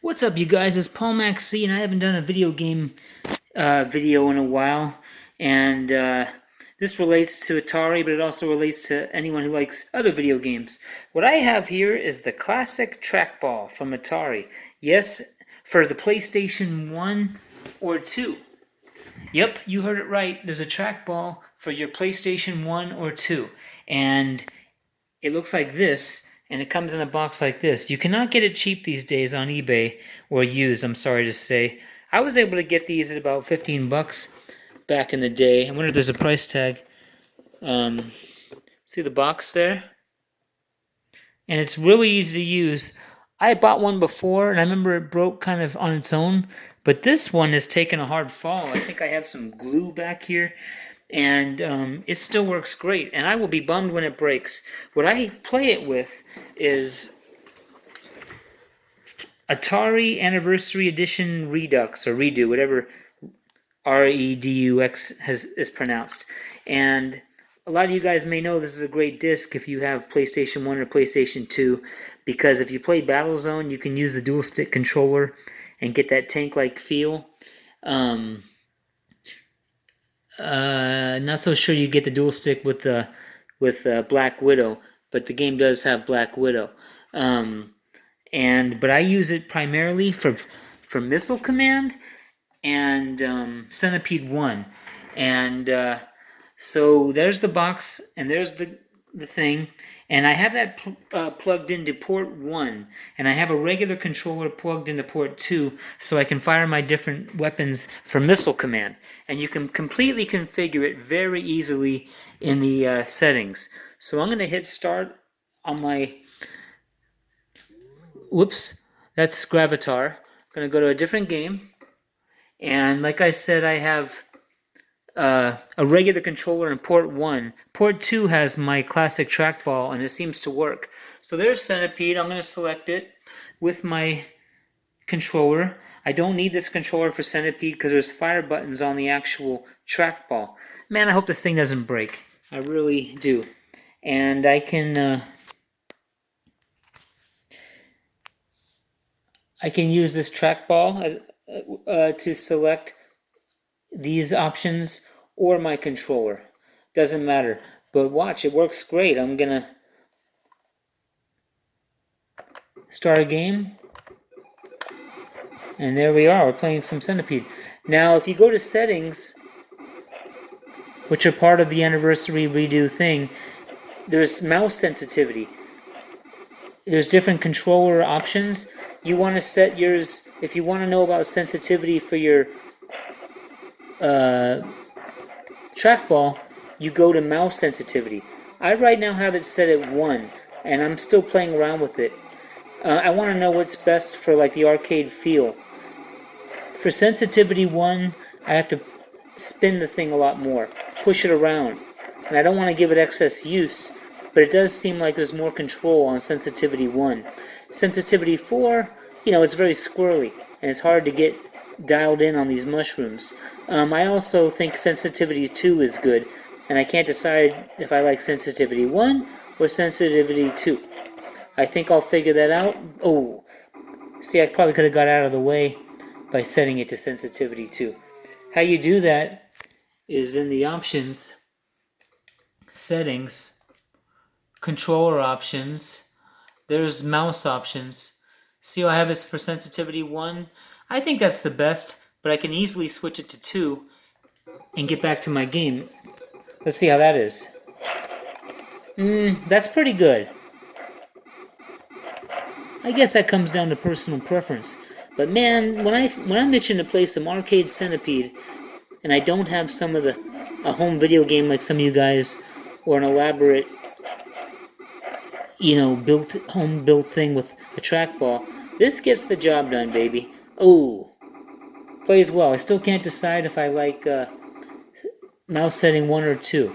What's up, you guys? It's Paul Max C, and I haven't done a video game video in a while. And this relates to Atari, but it also relates to anyone who likes other video games. What I have here is the classic Trackball from Atari. Yes, for the PlayStation 1 or 2. Yep, you heard it right. There's a Trackball for your PlayStation 1 or 2. And it looks like this, and it comes in a box like this. You cannot get it cheap these days on eBay, or used, I'm sorry to say. I was able to get these at about 15 bucks back in the day. I wonder if there's a price tag. See the box there? And it's really easy to use. I bought one before, and I remember it broke kind of on its own, but this one has taken a hard fall. I think I have some glue back here, and it still works great. And I will be bummed when it breaks. What I play it with is Atari Anniversary Edition Redux, or Redo, whatever Redux is pronounced. And a lot of you guys may know this is a great disc if you have PlayStation 1 or PlayStation 2, because if you play Battlezone, you can use the dual stick controller and get that tank-like feel. Not so sure you get the dual stick with Black Widow, but the game does have Black Widow. But I use it primarily for Missile Command and Centipede 1. And so there's the box, and there's the thing, and I have that plugged into port 1, and I have a regular controller plugged into port 2, so I can fire my different weapons for Missile Command. And you can completely configure it very easily in the settings. So I'm going to hit start on my... Whoops, that's Gravatar. I'm going to go to a different game, and like I said, I have a regular controller in port 1. Port 2 has my classic trackball, and it seems to work. So there's Centipede. I'm going to select it with my controller. I don't need this controller for Centipede because there's fire buttons on the actual trackball. Man, I hope this thing doesn't break. I really do. And I can use this trackball as to select these options or my controller. Doesn't matter. But watch, it works great. I'm gonna start a game. And there we are. We're playing some Centipede. Now, if you go to settings, which are part of the anniversary redo thing, there's mouse sensitivity. There's different controller options. You want to set yours, if you want to know about sensitivity for your trackball, you go to mouse sensitivity. I right now have it set at 1, and I'm still playing around with it. I want to know what's best for like the arcade feel. For sensitivity 1, I have to spin the thing a lot more, push it around, and I don't want to give it excess use, but it does seem like there's more control on sensitivity 1. Sensitivity 4, it's very squirrely, and it's hard to get dialed in on these mushrooms. I also think sensitivity 2 is good, and I can't decide if I like sensitivity 1 or sensitivity 2. I think I'll figure that out. Oh, see, I probably could have got out of the way by setting it to sensitivity 2. How you do that is in the options, settings, controller options, there's mouse options. See how I have it for sensitivity 1? I think that's the best, but I can easily switch it to 2 and get back to my game. Let's see how that is. That's pretty good. I guess that comes down to personal preference. But man, when I'm itching to play some arcade Centipede, and I don't have a home video game like some of you guys, or an elaborate, home built thing with a trackball, this gets the job done, baby. Oh, plays well. I still can't decide if I like mouse setting 1 or 2.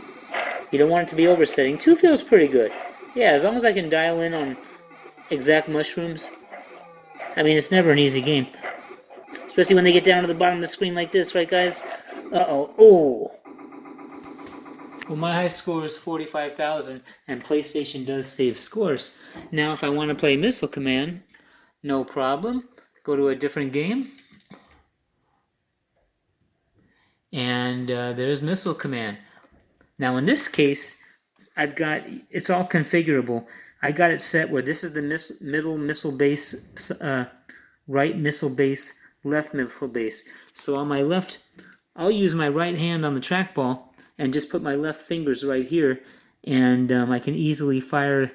You don't want it to be oversetting. 2 feels pretty good. Yeah, as long as I can dial in on exact mushrooms. I mean, it's never an easy game. Especially when they get down to the bottom of the screen like this, right, guys? Uh-oh. Oh! Well, my high score is 45,000, and PlayStation does save scores. Now, if I want to play Missile Command, no problem. go to a different game. And there's Missile Command. Now in this case, it's all configurable. I got it set where this is the middle missile base, right missile base, left missile base. So on my left, I'll use my right hand on the trackball and just put my left fingers right here, and I can easily fire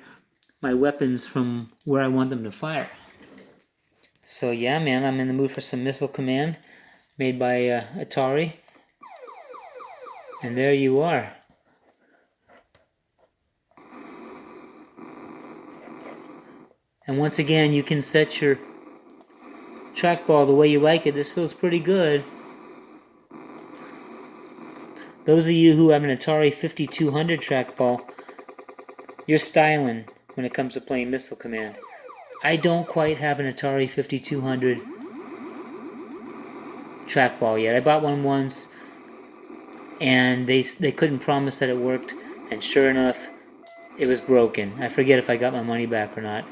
my weapons from where I want them to fire. So yeah, man, I'm in the mood for some Missile Command made by Atari. And there you are. And once again, you can set your trackball the way you like it. This feels pretty good. Those of you who have an Atari 5200 trackball, you're styling when it comes to playing Missile Command. I don't quite have an Atari 5200 trackball yet. I bought one once, and they couldn't promise that it worked, and sure enough, it was broken. I forget if I got my money back or not.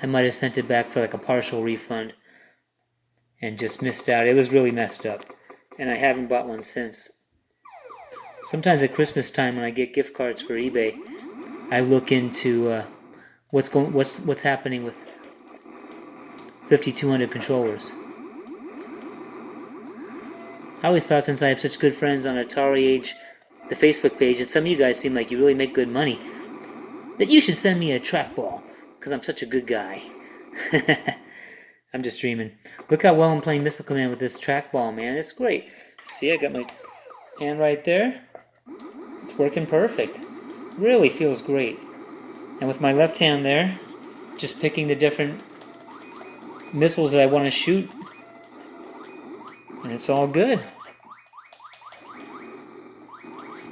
I might have sent it back for like a partial refund and just missed out. It was really messed up, and I haven't bought one since. Sometimes at Christmas time when I get gift cards for eBay, I look into what's happening with 5200 controllers. I always thought, since I have such good friends on Atari Age, the Facebook page, and some of you guys seem like you really make good money, that you should send me a trackball, because I'm such a good guy. I'm just dreaming. Look how well I'm playing Missile Command with this trackball, man. It's great. See, I got my hand right there. It's working perfect. Really feels great. And with my left hand there, just picking the different missiles that I want to shoot, and it's all good.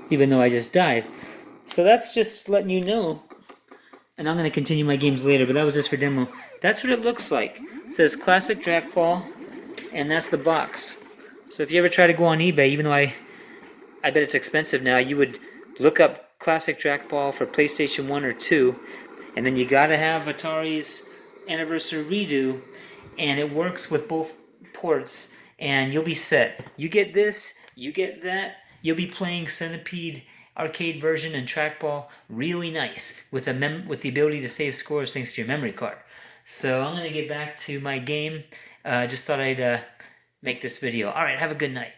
Even though I just died. So that's just letting you know. And I'm going to continue my games later, but that was just for demo. That's what it looks like. It says Classic Trackball, and that's the box. So if you ever try to go on eBay, even though I bet it's expensive now, you would look up Classic Trackball for PlayStation 1 or 2, and then you got to have Atari's Anniversary Redo, and it works with both ports, and you'll be set. You get this, you get that, you'll be playing Centipede arcade version and trackball really nice with the ability to save scores thanks to your memory card. So I'm going to get back to my game. Just thought I'd make this video. Alright, have a good night.